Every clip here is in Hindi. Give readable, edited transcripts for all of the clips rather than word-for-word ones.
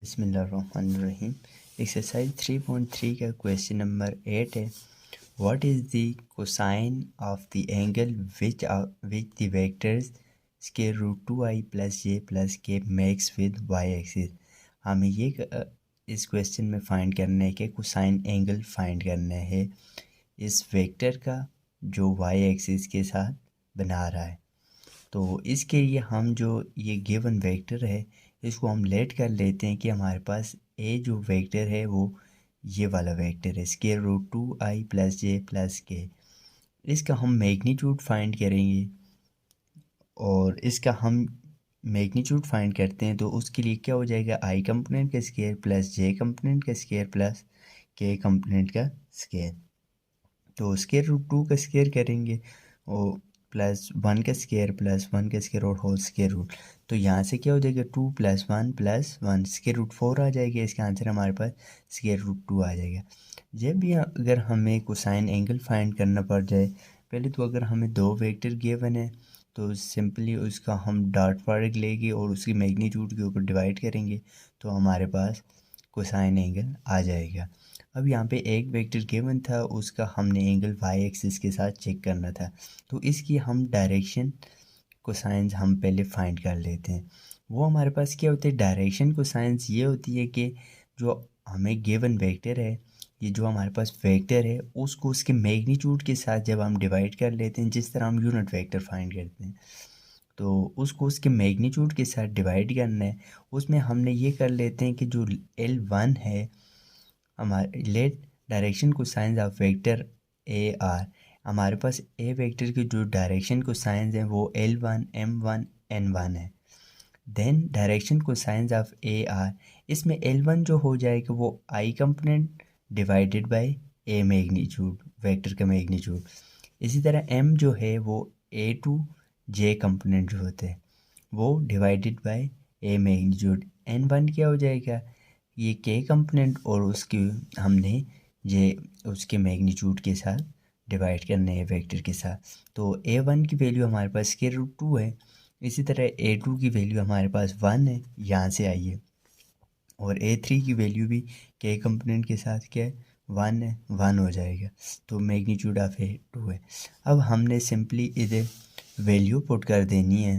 बिस्मिल्लाहिर्रहमानिर्रहीम। एक्सरसाइज 3.3 का क्वेश्चन नंबर 8 है। What is the cosine of the angle which the vectors square root 2i plus j plus k makes with y axis. हमें ये इस क्वेश्चन में फाइंड करना है कि कोसाइन एंगल फाइंड करना है इस वेक्टर का जो वाई एक्सिस के साथ बना रहा है। तो इसके लिए हम जो ये गिवन वेक्टर है इसको हम लेट कर लेते हैं कि हमारे पास ए जो वेक्टर है वो ये वाला वेक्टर है square root 2i plus j plus के। इसका हम मैग्नीट्यूड फाइंड करेंगे और इसका हम मैग्नीट्यूड फाइंड करते हैं तो उसके लिए क्या हो जाएगा, आई कंपोनेंट का स्क्वायर प्लस जे कंपोनेंट का स्क्वायर प्लस के कंपोनेंट का स्क्वायर। तो स्क्वायर रूट 2 का स्क्वायर करेंगे और प्लस 1 का स्क्वायर प्लस 1 का स्क्वायर और होल स्क्वायर रूट। तो यहाँ से क्या हो जाएगा 2 + 1 + 1 स्क्वायर रूट 4 आ जाएगा। इसका आंसर हमारे पास स्क्वायर रूट 2 आ जाएगा। जब भी अगर हमें कोसाइन एंगल फाइंड करना पड़ जाए, पहले तो अगर हमें दो वेक्टर गिवन है तो सिंपली उसका हम डॉट प्रोडक्ट लेंगे और उसकी मैग्नीट्यूड के ऊपर डिवाइड करेंगे तो हमारे पास कोसाइन एंगल आ जाएगा। अब यहाँ पे एक वेक्टर गिवन था, उसका हमने एंगल वाई एक्सिस के साथ चेक करना था, तो इसकी हम डायरेक्शन कोसाइंस हम पहले फाइंड कर लेते हैं। वो हमारे पास क्या होते हैं, डायरेक्शन कोसाइंस ये होती है कि जो हमें गिवन वेक्टर है, ये जो हमारे पास वेक्टर है उसको उसके मैग्नीट्यूड के साथ जब हम डिवाइड कर लेते हैं, जिस तरह हम यूनिट वेक्टर फाइंड करते हैं तो उसको उसके मैग्नीट्यूड के साथ डिवाइड करना है। उसमें हमने ये कर लेते हैं कि जो L1 है हमारे let direction cosines of vector a are, हमारे पास ए वेक्टर की जो डायरेक्शन कोसाइंस है वो L1 M1 N1 है। Then direction cosines of A R, इसमें L1 जो हो जाएगा वो I component divided by a magnitude, vector का मैग्नीट्यूड। इसी तरह M जो है वो A2 J कंपोनेंट जो होते हैं वो divided by a magnitude. N1 क्या हो जाएगा, ये के कंपोनेंट और उसकी हमने ये उसके मैग्नीट्यूड के साथ डिवाइड करना है वेक्टर के साथ। तो A1 की वैल्यू हमारे पास स्क्वायर रूट 2 है, इसी तरह A2 की वैल्यू हमारे पास 1 है, यहाँ से आई है, और A3 की वैल्यू भी के कंपोनेंट के साथ क्या है 1 है, 1 हो जाएगा। तो मैग्नीट्यूड ऑफ A2 है। अब हमने सिंपली इधर वैल्यू पुट कर देनी है।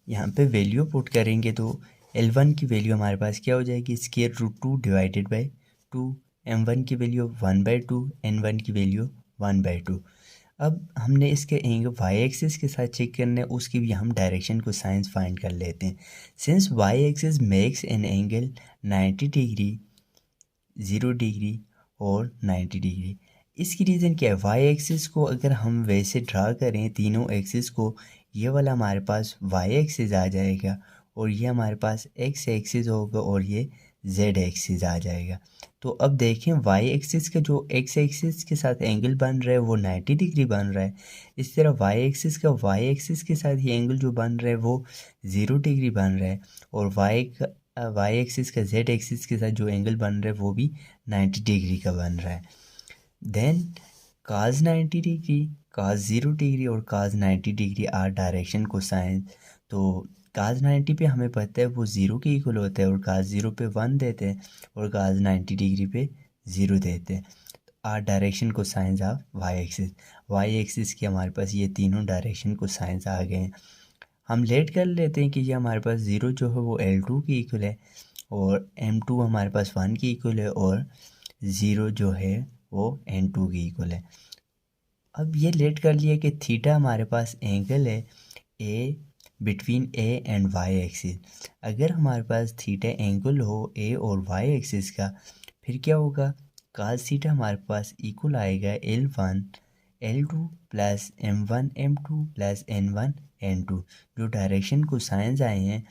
यहाँ पे वैल्यू पुट करेंगे तो L1 की वैल्यू हमारे पास क्या हो जाएगी, square root 2 divided by 2, M1 की वैल्यू 1/2, N1 की वैल्यू 1/2। अब हमने इसके एंगल वाई एक्सिस के साथ चेक करना है, उसकी भी हम डायरेक्शन को साइंस फाइंड कर लेते हैं। Since y axis makes an angle 90 degree, 0 degree और 90 डिग्री। इसकी रीज़न क्या है, वाई एक्सिस को अगर हम वैसे ड्रा करें तीनों एक्सिस को, ये वाला हमारे पास वाई एक्सिस आ जाएगा और ये हमारे पास एक्स एक्सिस होगा और ये जेड एक्सिस आ जाएगा। तो अब देखें वाई एक्सिस का जो एक्स एक्सिस के साथ एंगल बन रहा है वो 90 डिग्री बन रहा है। इस तरह वाई एक्सिस का वाई एक्सिस के साथ ये एंगल जो बन रहा है वो 0 डिग्री बन रहा है, और वाई एक्सिस का जेड एक्सिस के साथ जो एंगल बन रहा है वो भी 90 डिग्री का बन रहा है। Then cos 90 degree, cos 0 degree और cos 90 degree are direction cosine. तो cos 90 पे हमें पता है वो 0 के इक्वल होता है और cos 0 पे 1 देते हैं और cos 90 डिग्री पे 0 देते हैं। Are direction cosines of y axis की हमारे पास ये तीनों डायरेक्शन कोसाइंस आ गए हैं। हम लेट कर लेते हैं कि ये हमारे पास 0 जो है वो L2 की इक्वल है और M2 हमारे पास 1 की इक्वल है और 0 जो है वो N2 की इक्वल है। अब ये लेट कर लिया कि थीटा हमारे पास एंगल है A between A and Y axis. अगर हमारे पास थीटा एंगल हो ए और वाई एक्सिस का, फिर क्या होगा, cos थीटा हमारे पास इक्वल आएगा L1 L2 plus M1 M2 plus N1 N2। जो डायरेक्शन को साइंस आए हैं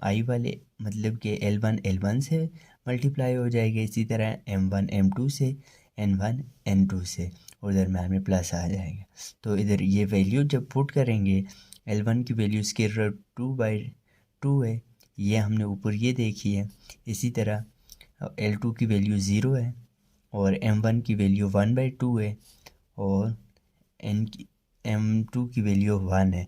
आई वाले, मतलब कि L1 L1 से मल्टीप्लाई हो जाएगा, इसी तरह M1 M2 से, N1 N2 से, और दरम्यान में प्लस आ जाएगा। तो इधर ये वैल्यू जब पुट करेंगे, L1 की वैल्यू स्क्वायर रूट 2/2 है, ये हमने ऊपर ये देखी है। इसी तरह L2 की वैल्यू 0 है और M1 की वैल्यू 1/2 है और M2 की वैल्यू 1 है।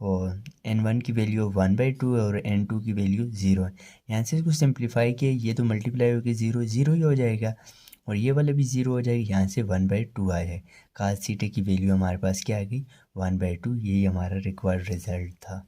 और n1 की वैल्यू 1/2 है और n2 की वैल्यू 0 है। यहाँ से इसको सिंप्लीफाई किया, ये तो मल्टीप्लाई होकर 0 0 ही हो जाएगा और ये वाला भी 0 हो जाएगा। यहाँ से 1/2 आया है। cos थीटा की वैल्यू हमारे पास क्या आ गई 1/2। यही हमारा रिक्वायर्ड रिजल्ट था।